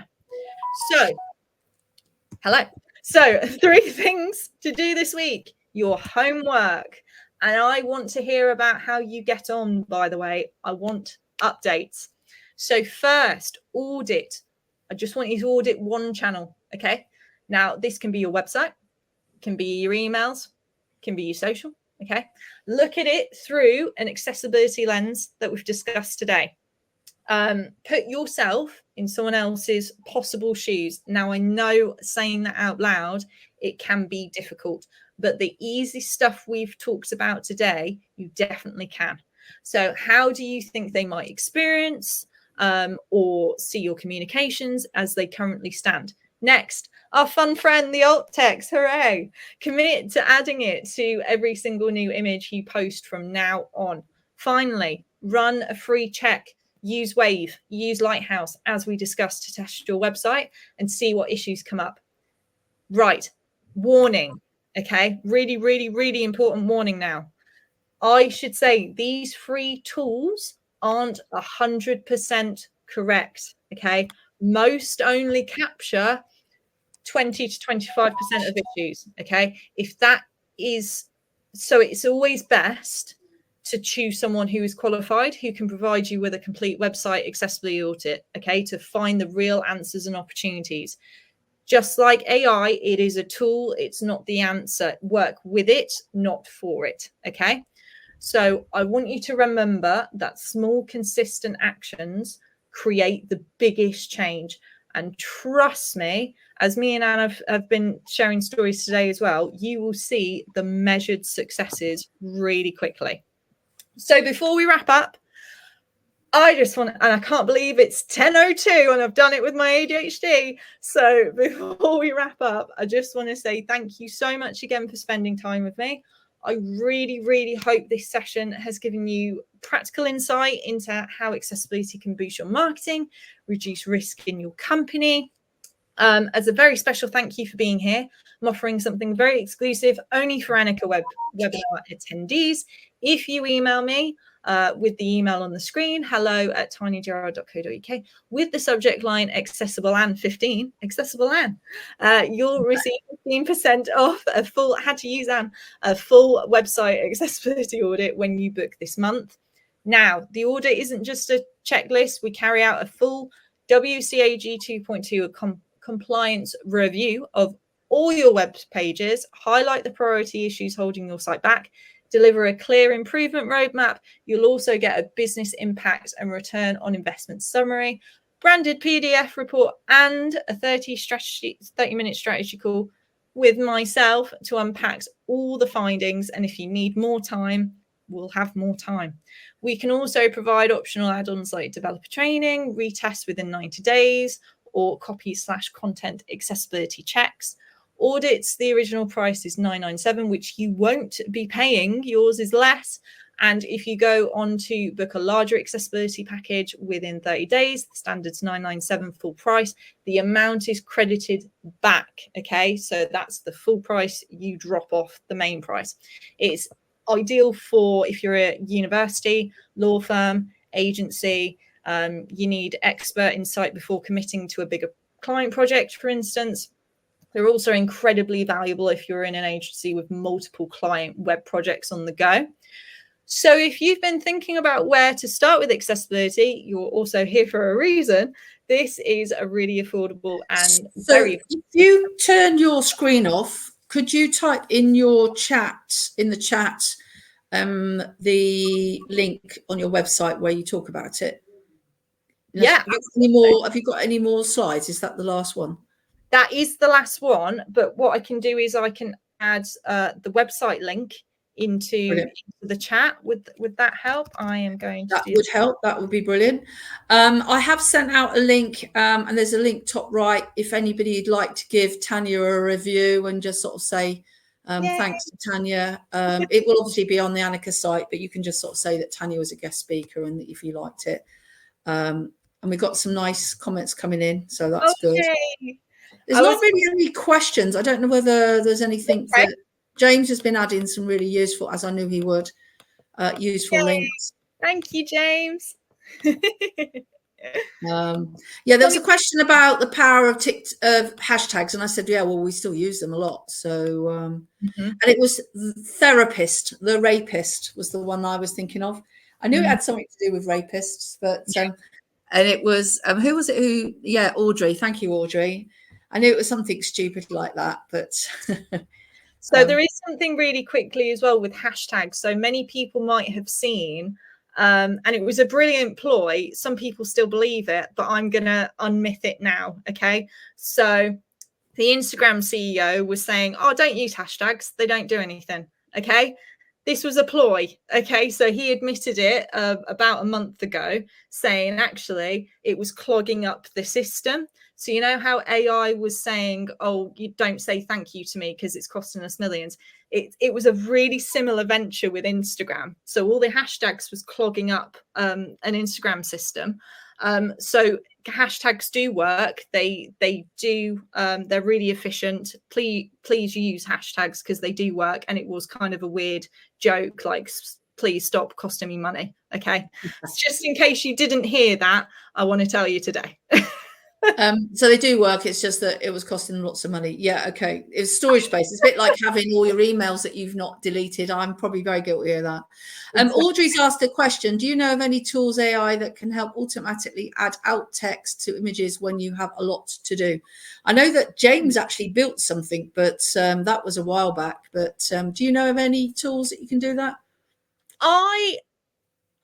So 3 things to do this week. Your homework. And I want to hear about how you get on, by the way. I want updates. So first, audit. I just want you to audit one channel, okay? Now, this can be your website, can be your emails, can be your social, okay? Look at it through an accessibility lens that we've discussed today. Put yourself in someone else's possible shoes. Now, I know saying that out loud, it can be difficult, but the easy stuff we've talked about today, you definitely can. So how do you think they might experience or see your communications as they currently stand? Next, our fun friend, the alt text. Hooray. Commit to adding it to every single new image you post from now on. Finally, run a free check. Use Wave, use Lighthouse, as we discussed, to test your website and see what issues come up. Right. Warning. Okay. Really, really, really important warning now. I should say these free tools aren't 100% correct. Okay. Most only capture 20 to 25% of issues. Okay. If that is so, it's always best to choose someone who is qualified, who can provide you with a complete website accessibility audit, okay, to find the real answers and opportunities. Just like AI, it is a tool, it's not the answer. Work with it, not for it, okay? So I want you to remember that small, consistent actions create the biggest change. And trust me, as me and Anne have been sharing stories today as well, you will see the measured successes really quickly. So before we wrap up, I just want, and I can't believe it's 10:02 and I've done it with my ADHD. So before we wrap up, I just want to say thank you so much again for spending time with me. I really, really hope this session has given you practical insight into how accessibility can boost your marketing, reduce risk in your company. As a very special thank you for being here, I'm offering something very exclusive only for Anika webinar attendees. If you email me with the email on the screen, hello@taniagerard.co.uk, with the subject line accessible and 15, accessible and, you'll receive 15% off a full, a full website accessibility audit when you book this month. Now, the audit isn't just a checklist. We carry out a full WCAG 2.2 compliance review of all your web pages, highlight the priority issues holding your site back, deliver a clear improvement roadmap. You'll also get a business impact and return on investment summary, branded PDF report, and a 30-minute strategy call with myself to unpack all the findings. And if you need more time, we'll have more time. We can also provide optional add-ons like developer training, retest within 90 days, or copy/content accessibility checks. Audits, the original price is $997, which you won't be paying. Yours is less. And if you go on to book a larger accessibility package within 30 days, the standard's $997 full price. The amount is credited back. Okay, so that's the full price. You drop off the main price. It's ideal for if you're a university, law firm, agency. You need expert insight before committing to a bigger client project, for instance. They're also incredibly valuable if you're in an agency with multiple client web projects on the go. So if you've been thinking about where to start with accessibility, you're also here for a reason. This is a really affordable and very... If you turn your screen off, could you type in your chat, the link on your website where you talk about it? Yeah. Have you got any more slides? Is that the last one? That is the last one. But what I can do is I can add the website link into the chat. Would that help? I am going to that would help. That would be brilliant. I have sent out a link, and there's a link top right if anybody'd like to give Tania a review and just sort of say thanks to Tania. It will obviously be on the Anika site, but you can just sort of say that Tania was a guest speaker and if you liked it. And we've got some nice comments coming in, so that's good. There's not really any questions. I don't know whether there's anything that James has been adding some really useful, as I knew he would, useful links. Thank you, James. Yeah, there was a question about the power of hashtags, and I said, yeah, well, we still use them a lot. So, and it was the rapist was the one I was thinking of. I knew it had something to do with rapists, but and it was who was it? Yeah, Audrey. Thank you, Audrey. I knew it was something stupid like that, but so there is something really quickly as well with hashtags. So many people might have seen, and it was a brilliant ploy. Some people still believe it, but I'm gonna unmyth it now. Okay, so the Instagram CEO was saying, "Oh, don't use hashtags; they don't do anything." Okay. This was a ploy. Okay, so he admitted it about a month ago, saying actually it was clogging up the system. So you know how AI was saying, oh, you don't say thank you to me because it's costing us millions. It was a really similar venture with Instagram. So all the hashtags was clogging up an Instagram system. So hashtags do work. They do. They're really efficient. Please use hashtags because they do work. And it was kind of a weird joke, like, please stop costing me money. Okay, just in case you didn't hear that, I want to tell you today. So they do work. It's just that it was costing them lots of money. Yeah, okay. It's storage space. It's a bit like having all your emails that you've not deleted. I'm probably very guilty of that. Audrey's asked a question. Do you know of any tools, AI, that can help automatically add alt text to images when you have a lot to do? I know that James actually built something, but that was a while back. But do you know of any tools that you can do that?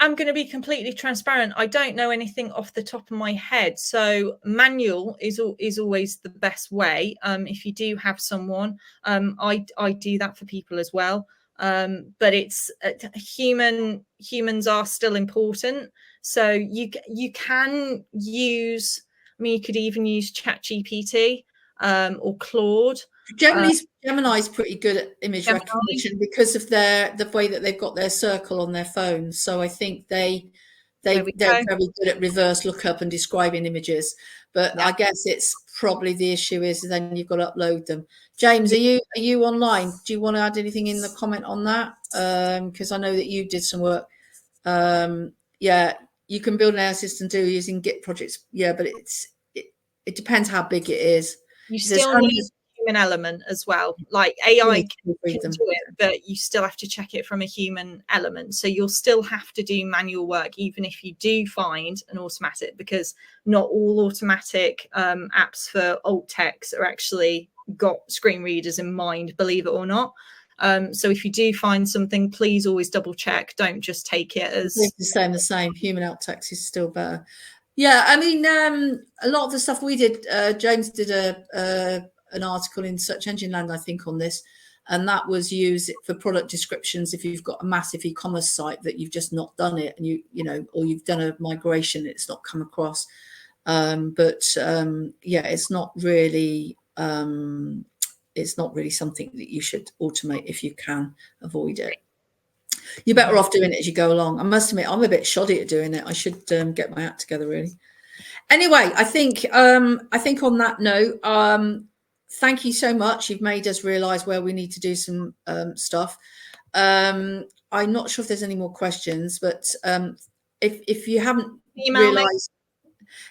I'm going to be completely transparent. I don't know anything off the top of my head. So manual is always the best way. If you do have someone, I do that for people as well. But it's humans are still important. So you can use, I mean, you could even use ChatGPT or Claude. Gemini's pretty good at image recognition because of the way that they've got their circle on their phone. So I think they're very good at reverse lookup and describing images. But I guess it's probably the issue is then you've got to upload them. James, are you online? Do you want to add anything in the comment on that? Because I know that you did some work. Yeah, you can build an AI system too using Git projects. Yeah, but it depends how big it is. You still need human element as well. Like AI can do it, but you still have to check it from a human element. So you'll still have to do manual work, even if you do find an automatic, because not all automatic apps for alt text are actually got screen readers in mind, believe it or not. So if you do find something, please always double check. Don't just take it as the same. Human alt text is still better. Yeah, I mean, a lot of the stuff we did, James did an article in Search Engine Land, I think, on this, and that was used for product descriptions. If you've got a massive e-commerce site that you've just not done it, and you know, or you've done a migration, it's not come across. But yeah, it's not really something that you should automate if you can avoid it. You're better off doing it as you go along. I must admit, I'm a bit shoddy at doing it. I should get my act together, really. Anyway, I think on that note, thank you so much. You've made us realise where we need to do some stuff. I'm not sure if there's any more questions, but if you haven't realised,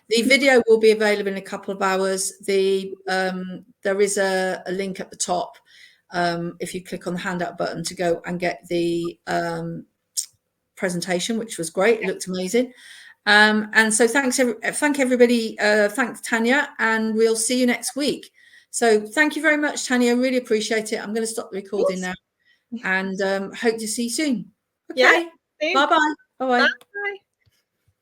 the video will be available in a couple of hours. There is a link at the top. If you click on the handout button to go and get the presentation, which was great. It looked amazing. And so thank everybody. Thanks, Tania, and we'll see you next week. So thank you very much, Tania. I really appreciate it. I'm going to stop the recording now and hope to see you soon. Okay. Yeah. Bye-bye. Bye-bye.